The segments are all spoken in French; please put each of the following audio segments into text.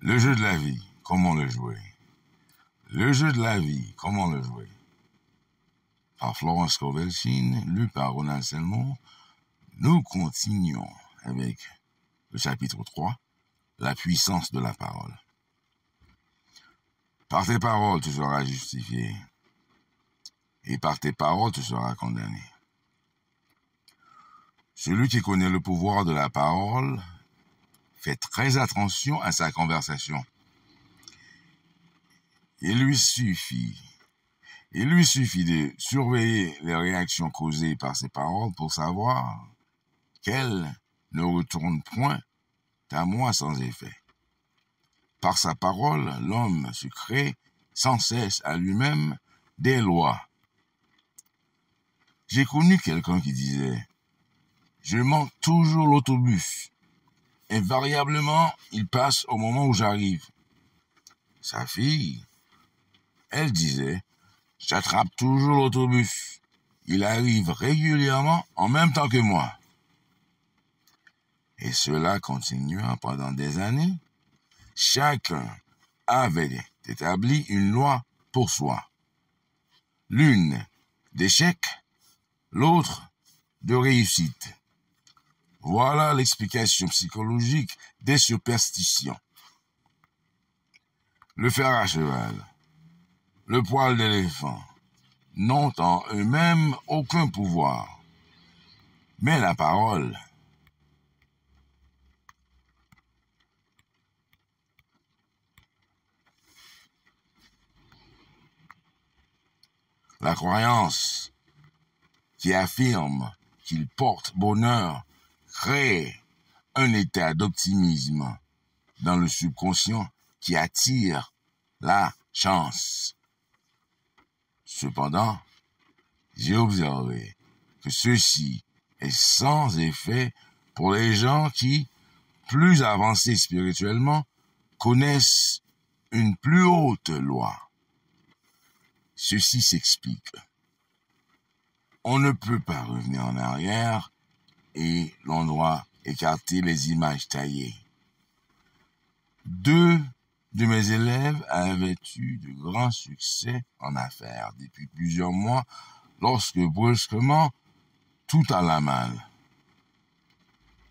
Le jeu de la vie, comment le jouer? Le jeu de la vie, comment le jouer? Par Florence Covelchin, lu par Ronald Selmon, nous continuons avec le chapitre 3, la puissance de la parole. Par tes paroles, tu seras justifié, et par tes paroles, tu seras condamné. Celui qui connaît le pouvoir de la parole fait très attention à sa conversation. Il lui suffit de surveiller les réactions causées par ses paroles pour savoir qu'elles ne retournent point à moi sans effet. Par sa parole, l'homme se crée sans cesse à lui-même des lois. J'ai connu quelqu'un qui disait « Je manque toujours l'autobus. Invariablement, il passe au moment où j'arrive. » Sa fille, elle disait « J'attrape toujours l'autobus. Il arrive régulièrement en même temps que moi. » Et cela continua pendant des années. Chacun avait établi une loi pour soi. L'une d'échec, l'autre de réussite. Voilà l'explication psychologique des superstitions. Le fer à cheval, le poil d'éléphant n'ont en eux-mêmes aucun pouvoir. Mais la parole, la croyance qui affirme qu'il porte bonheur crée un état d'optimisme dans le subconscient qui attire la chance. Cependant, j'ai observé que ceci est sans effet pour les gens qui, plus avancés spirituellement, connaissent une plus haute loi. Ceci s'explique. On ne peut pas revenir en arrière et l'on doit écarter les images taillées. 2 de mes élèves avaient eu de grands succès en affaires depuis plusieurs mois lorsque brusquement tout alla mal.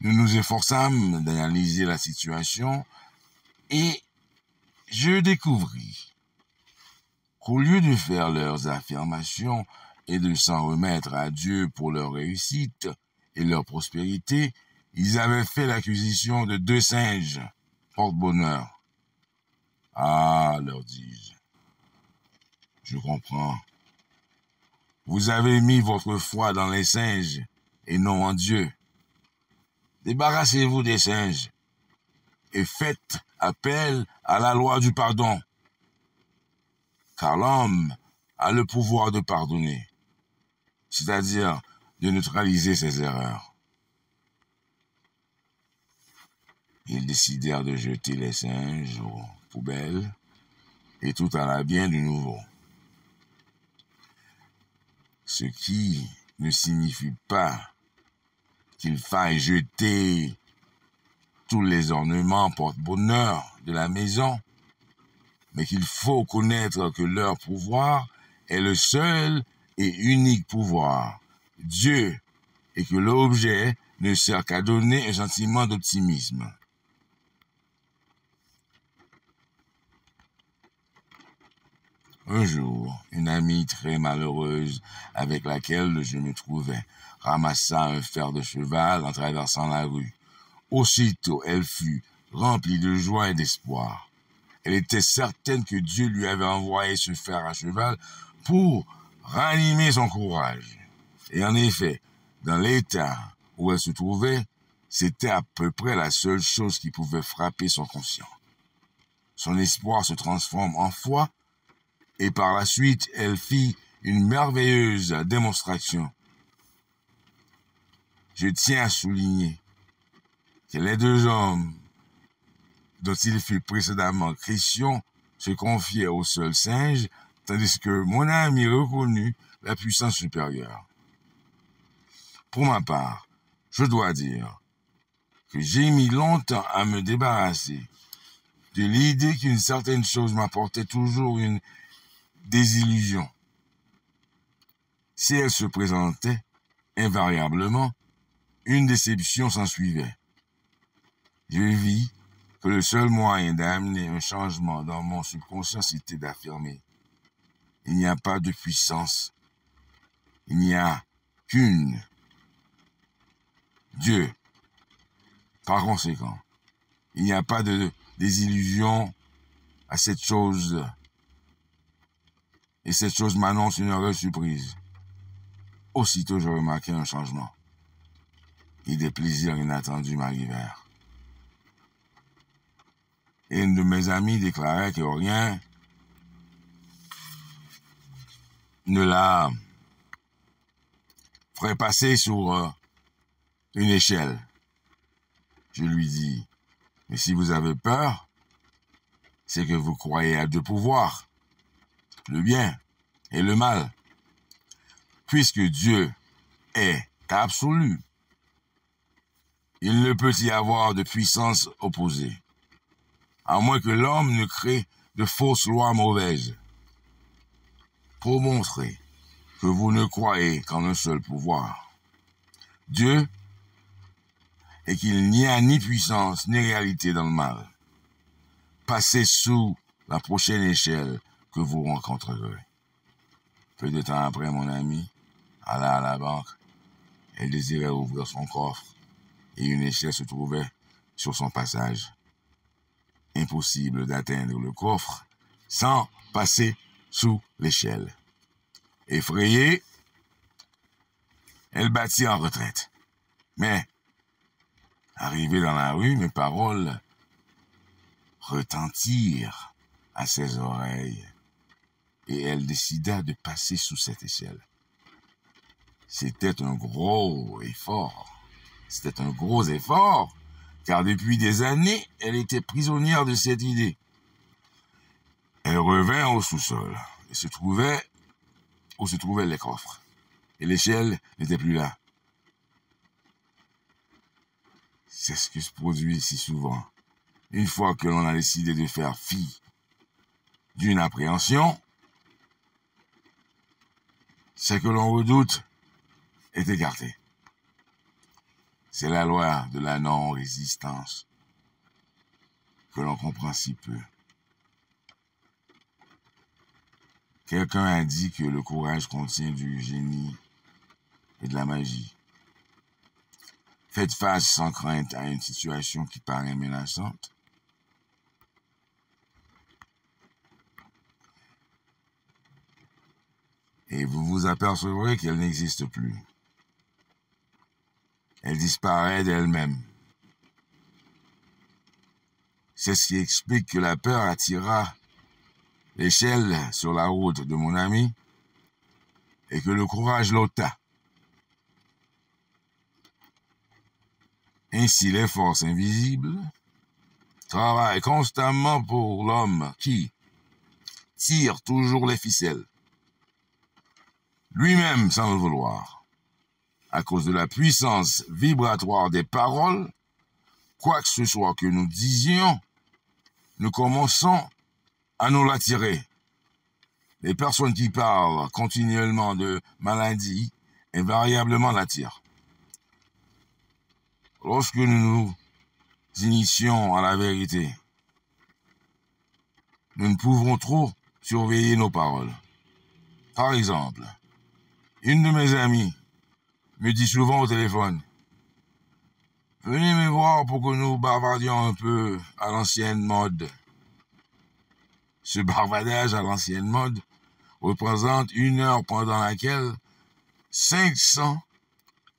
Nous nous efforçâmes d'analyser la situation et je découvris qu'au lieu de faire leurs affirmations et de s'en remettre à Dieu pour leur réussite et leur prospérité, ils avaient fait l'acquisition de 2 singes porte-bonheur. Ah, leur dis-je, je comprends. Vous avez mis votre foi dans les singes et non en Dieu. Débarrassez-vous des singes et faites appel à la loi du pardon. Car l'homme a le pouvoir de pardonner, c'est-à-dire de neutraliser ses erreurs. Ils décidèrent de jeter les singes aux poubelles et tout alla bien de nouveau. Ce qui ne signifie pas qu'il faille jeter tous les ornements porte-bonheur de la maison, mais qu'il faut connaître que leur pouvoir est le seul et unique pouvoir, Dieu, et que l'objet ne sert qu'à donner un sentiment d'optimisme. Un jour, une amie très malheureuse avec laquelle je me trouvais ramassa un fer de cheval en traversant la rue. Aussitôt, elle fut remplie de joie et d'espoir. Elle était certaine que Dieu lui avait envoyé ce fer à cheval pour ranimer son courage. Et en effet, dans l'état où elle se trouvait, c'était à peu près la seule chose qui pouvait frapper son conscient. Son espoir se transforme en foi, et par la suite, elle fit une merveilleuse démonstration. Je tiens à souligner que les 2 hommes dont il fut précédemment question se confiaient au seul singe, tandis que mon ami reconnut la puissance supérieure. Pour ma part, je dois dire que j'ai mis longtemps à me débarrasser de l'idée qu'une certaine chose m'apportait toujours une désillusion. Si elle se présentait, invariablement, une déception s'ensuivait. Je vis que le seul moyen d'amener un changement dans mon subconscient, c'était d'affirmer: il n'y a pas de puissance, il n'y a qu'une, Dieu. Par conséquent, il n'y a pas de désillusion à cette chose, et cette chose m'annonce une heureuse surprise. Aussitôt, je remarquai un changement, et des plaisirs inattendus m'arrivèrent. Et une de mes amies déclarait que rien ne la ferait passer sur une échelle. Je lui dis: mais si vous avez peur, c'est que vous croyez à deux pouvoirs, le bien et le mal. Puisque Dieu est absolu, il ne peut y avoir de puissance opposée, à moins que l'homme ne crée de fausses lois mauvaises, pour montrer que vous ne croyez qu'en un seul pouvoir, Dieu, et qu'il n'y a ni puissance ni réalité dans le mal. Passez sous la prochaine échelle que vous rencontrerez. Peu de temps après, mon ami alla à la banque. Elle désirait ouvrir son coffre et une échelle se trouvait sur son passage. Impossible d'atteindre le coffre sans passer sous l'échelle. Effrayée, elle battit en retraite. Mais, arrivée dans la rue, mes paroles retentirent à ses oreilles et elle décida de passer sous cette échelle. C'était un gros effort. C'était un gros effort, car depuis des années, elle était prisonnière de cette idée. Elle revint au sous-sol et se trouvait où se trouvaient les coffres. Et l'échelle n'était plus là. C'est ce qui se produit si souvent. Une fois que l'on a décidé de faire fi d'une appréhension, ce que l'on redoute est écarté. C'est la loi de la non-résistance que l'on comprend si peu. Quelqu'un a dit que le courage contient du génie et de la magie. Faites face sans crainte à une situation qui paraît menaçante. Et vous vous apercevrez qu'elle n'existe plus. Elle disparaît d'elle-même. C'est ce qui explique que la peur attira l'échelle sur la route de mon ami et que le courage l'ôta. Ainsi, les forces invisibles travaillent constamment pour l'homme qui tire toujours les ficelles, lui-même sans le vouloir. À cause de la puissance vibratoire des paroles, quoi que ce soit que nous disions, nous commençons à nous l'attirer. Les personnes qui parlent continuellement de maladies invariablement l'attirent. Lorsque nous nous initions à la vérité, nous ne pouvons trop surveiller nos paroles. Par exemple, une de mes amies me dit souvent au téléphone: venez me voir pour que nous bavardions un peu à l'ancienne mode. Ce bavardage à l'ancienne mode représente 1 heure pendant laquelle 500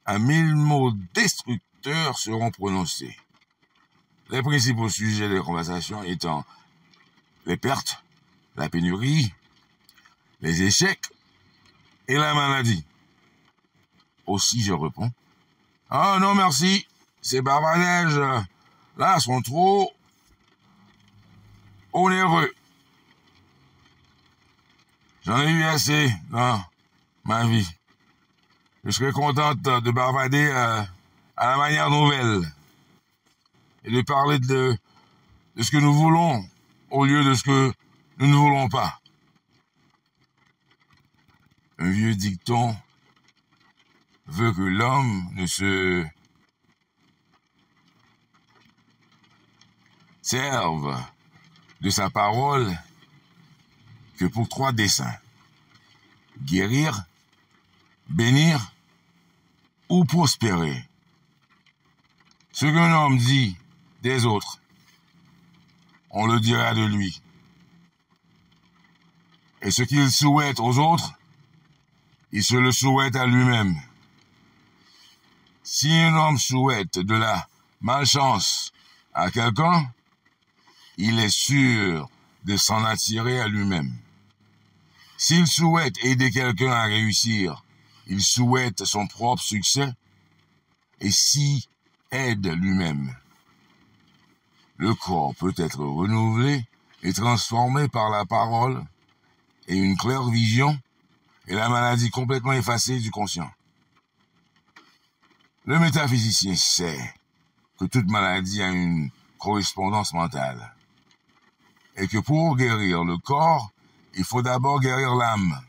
à 1000 mots destructeurs seront prononcés. Les principaux sujets de conversation étant les pertes, la pénurie, les échecs et la maladie. Aussi, je réponds: ah non merci, ces bavardages là sont trop onéreux. J'en ai eu assez dans ma vie. Je serais contente de bavarder à la manière nouvelle et de parler de de ce que nous voulons au lieu de ce que nous ne voulons pas. Un vieux dicton veut que l'homme ne se serve de sa parole que pour 3 desseins: guérir, bénir ou prospérer. Ce qu'un homme dit des autres, on le dira de lui. Et ce qu'il souhaite aux autres, il se le souhaite à lui-même. Si un homme souhaite de la malchance à quelqu'un, il est sûr de s'en attirer à lui-même. S'il souhaite aider quelqu'un à réussir, il souhaite son propre succès et s'y aide lui-même. Le corps peut être renouvelé et transformé par la parole et une claire vision et la maladie complètement effacée du conscient. Le métaphysicien sait que toute maladie a une correspondance mentale et que pour guérir le corps, il faut d'abord guérir l'âme.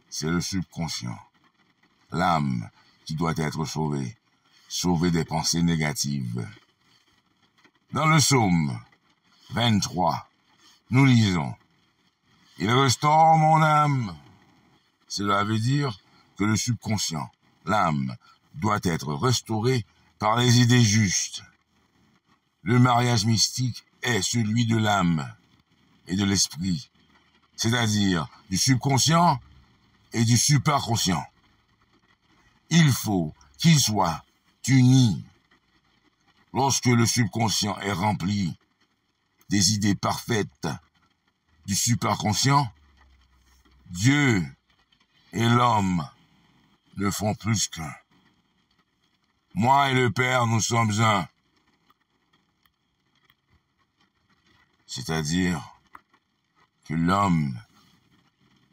C'est le subconscient, l'âme qui doit être sauvée des pensées négatives. Dans le psaume 23, nous lisons: « Il restaure mon âme ». Cela veut dire que le subconscient, l'âme, doit être restauré par les idées justes. Le mariage mystique est celui de l'âme et de l'esprit, c'est-à-dire du subconscient et du superconscient. Il faut qu'ils soient unis. Lorsque le subconscient est rempli des idées parfaites du superconscient, Dieu et l'homme ne font plus qu'un. Moi et le Père, nous sommes un. C'est-à-dire que l'homme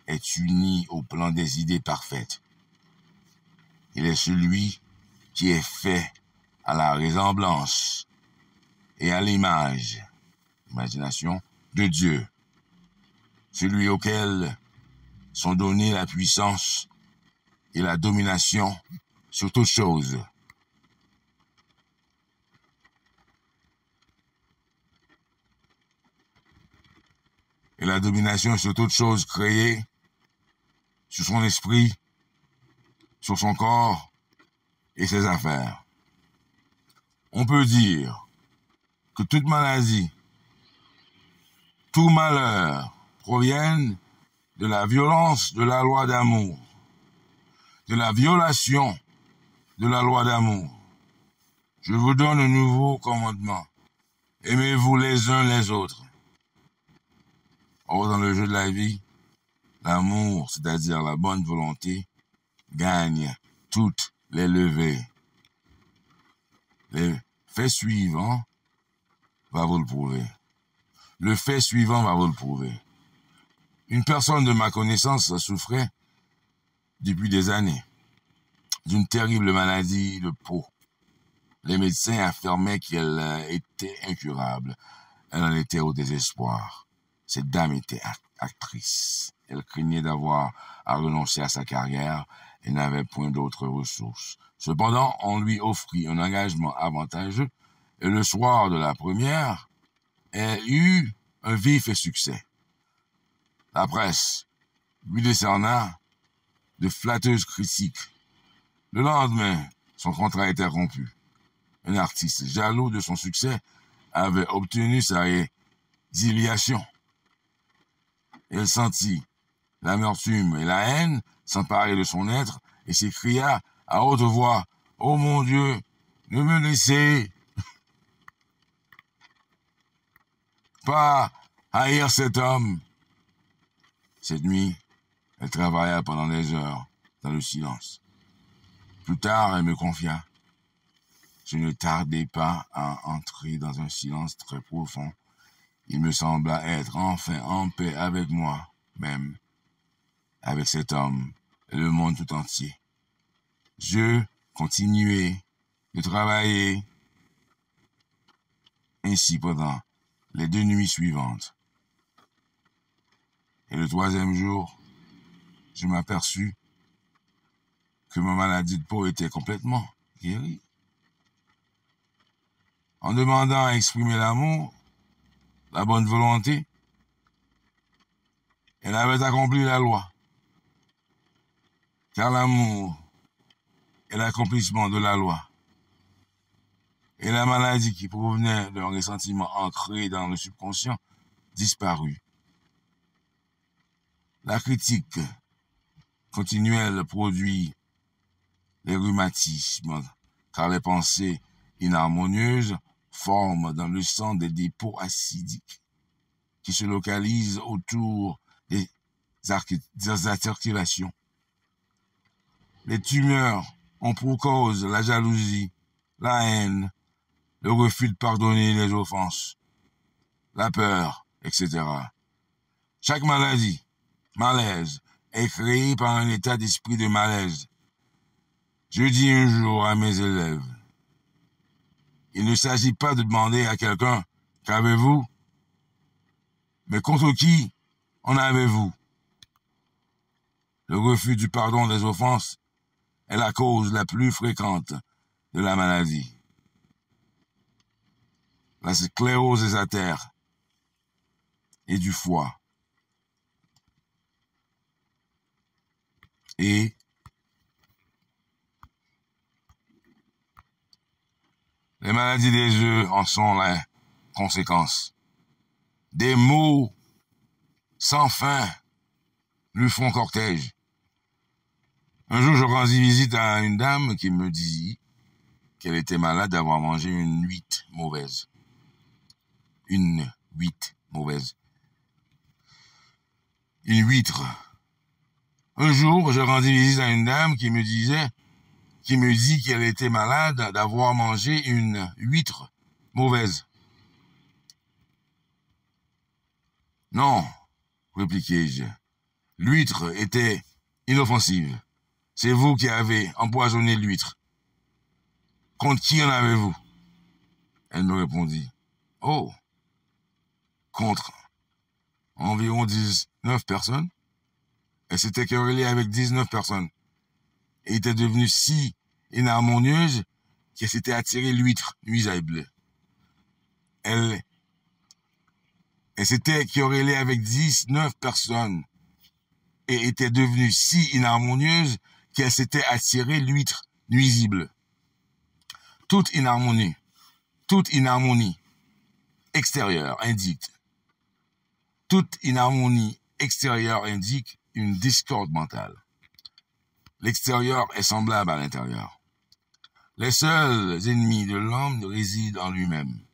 est uni au plan des idées parfaites. Il est celui qui est fait à la ressemblance et à l'image, imagination, de Dieu. Celui auquel sont données la puissance et la domination sur toute chose. Et la domination sur toute chose créée, sur son esprit, sur son corps et ses affaires. On peut dire que toute maladie, tout malheur proviennent de la violence de la loi d'amour, de la violation de la loi d'amour. Je vous donne un nouveau commandement. Aimez-vous les uns les autres. Or, dans le jeu de la vie, l'amour, c'est-à-dire la bonne volonté, gagne toutes les levées. Le fait suivant va vous le prouver. Le fait suivant va vous le prouver. Une personne de ma connaissance souffrait depuis des années d'une terrible maladie de peau. Les médecins affirmaient qu'elle était incurable. Elle en était au désespoir. Cette dame était actrice. Elle craignait d'avoir à renoncer à sa carrière et n'avait point d'autres ressources. Cependant, on lui offrit un engagement avantageux et le soir de la première, elle eut un vif succès. La presse lui décerna de flatteuses critiques. Le lendemain, son contrat était rompu. Un artiste jaloux de son succès avait obtenu sa résiliation. Elle sentit l'amertume et la haine s'emparer de son être et s'écria à haute voix: « Oh mon Dieu, ne me laissez pas haïr cet homme !» Cette nuit, elle travailla pendant des heures dans le silence. Plus tard, elle me confia: « Je ne tardais pas à entrer dans un silence très profond. Il me sembla être enfin en paix avec moi-même, avec cet homme et le monde tout entier. Je continuais de travailler ainsi pendant les 2 nuits suivantes. Et le 3e jour, je m'aperçus que ma maladie de peau était complètement guérie. En demandant à exprimer l'amour, la bonne volonté, elle avait accompli la loi. Car l'amour est l'accomplissement de la loi. Et la maladie qui provenait d'un ressentiment ancré dans le subconscient disparut. La critique continuelle produit les rhumatismes, car les pensées inharmonieuses forment dans le sang des dépôts acidiques qui se localisent autour des articulations. Les tumeurs ont pour cause la jalousie, la haine, le refus de pardonner les offenses, la peur, etc. Chaque maladie, malaise, est créée par un état d'esprit de malaise. Je dis un jour à mes élèves, il ne s'agit pas de demander à quelqu'un « Qu'avez-vous ?» mais contre qui en avez-vous? Le refus du pardon des offenses est la cause la plus fréquente de la maladie. La sclérose des artères et du foie. Et les maladies des œufs en sont la conséquence. Des maux sans fin lui font cortège. Un jour, je rendis visite à une dame qui me dit qu'elle était malade d'avoir mangé une huître mauvaise. Une huître mauvaise. Une huître. Un jour, je rendis visite à une dame qui me dit qu'elle était malade d'avoir mangé une huître mauvaise. Non, répliquai-je. L'huître était inoffensive. C'est vous qui avez empoisonné l'huître. Contre qui en avez-vous? Elle me répondit. Oh, contre environ 19 personnes. Elle s'était querellée avec 19 personnes. Et était devenue si inharmonieuse qu'elle s'était attirée l'huître nuisible. Elle s'était querellée avec 19 personnes et était devenue si inharmonieuse qu'elle s'était attirée l'huître nuisible. Toute inharmonie extérieure indique une discorde mentale. L'extérieur est semblable à l'intérieur. Les seuls ennemis de l'homme résident en lui-même.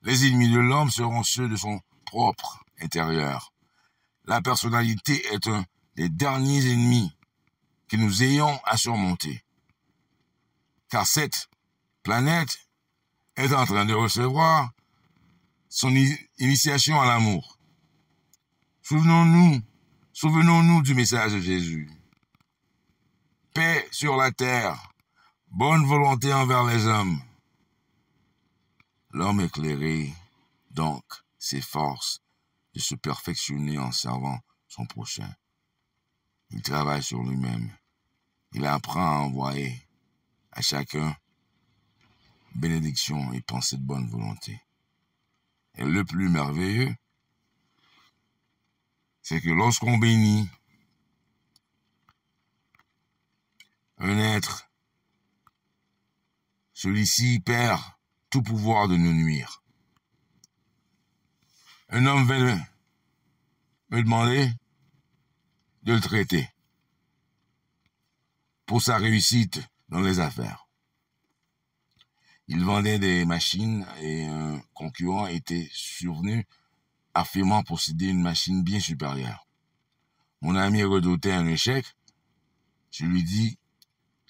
Les ennemis de l'homme seront ceux de son propre intérieur. La personnalité est un des derniers ennemis que nous ayons à surmonter. Car cette planète est en train de recevoir son initiation à l'amour. Souvenons-nous du message de Jésus. Paix sur la terre, bonne volonté envers les hommes. L'homme éclairé, donc, s'efforce de se perfectionner en servant son prochain. Il travaille sur lui-même. Il apprend à envoyer à chacun bénédiction et pensée de bonne volonté. Et le plus merveilleux, c'est que lorsqu'on bénit un être, celui-ci perd tout pouvoir de nous nuire. Un homme vint me demander de le traiter pour sa réussite dans les affaires. Il vendait des machines et un concurrent était survenu affirmant posséder une machine bien supérieure. Mon ami redoutait un échec. Je lui dis,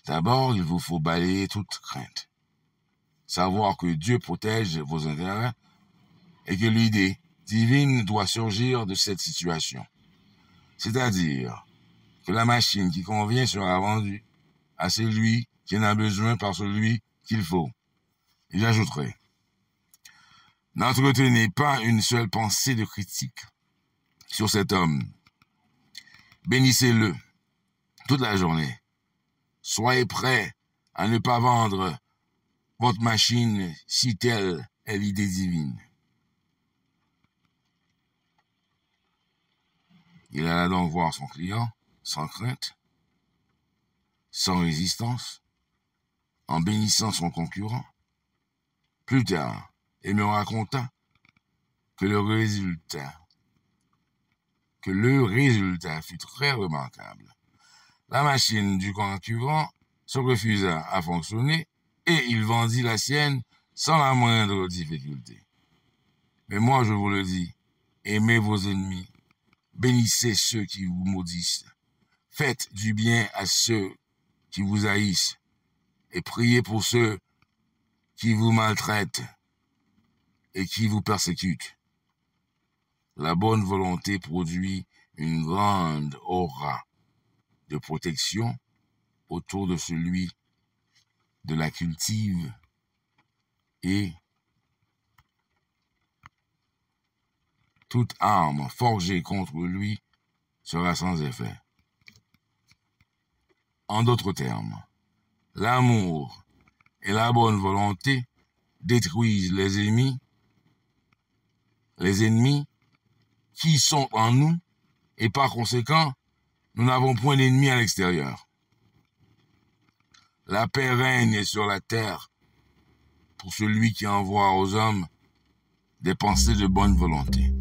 d'abord, il vous faut balayer toute crainte. Savoir que Dieu protège vos intérêts et que l'idée divine doit surgir de cette situation. C'est-à-dire que la machine qui convient sera vendue à celui qui en a besoin par celui qu'il faut. Et j'ajouterai, N'entretenez pas une seule pensée de critique sur cet homme. Bénissez-le toute la journée. Soyez prêt à ne pas vendre votre machine si telle est l'idée divine. Il alla donc voir son client, sans crainte, sans résistance, en bénissant son concurrent. Plus tard, il me raconta que le résultat fut très remarquable. La machine du concurrent se refusa à fonctionner et il vendit la sienne sans la moindre difficulté. Mais moi, je vous le dis, aimez vos ennemis, bénissez ceux qui vous maudissent, faites du bien à ceux qui vous haïssent et priez pour ceux qui vous maltraitent et qui vous persécutent. La bonne volonté produit une grande aura de protection autour de celui de la cultive et toute arme forgée contre lui sera sans effet. En d'autres termes, l'amour et la bonne volonté détruisent les ennemis qui sont en nous et par conséquent, nous n'avons point d'ennemis à l'extérieur. La paix règne sur la terre pour celui qui envoie aux hommes des pensées de bonne volonté.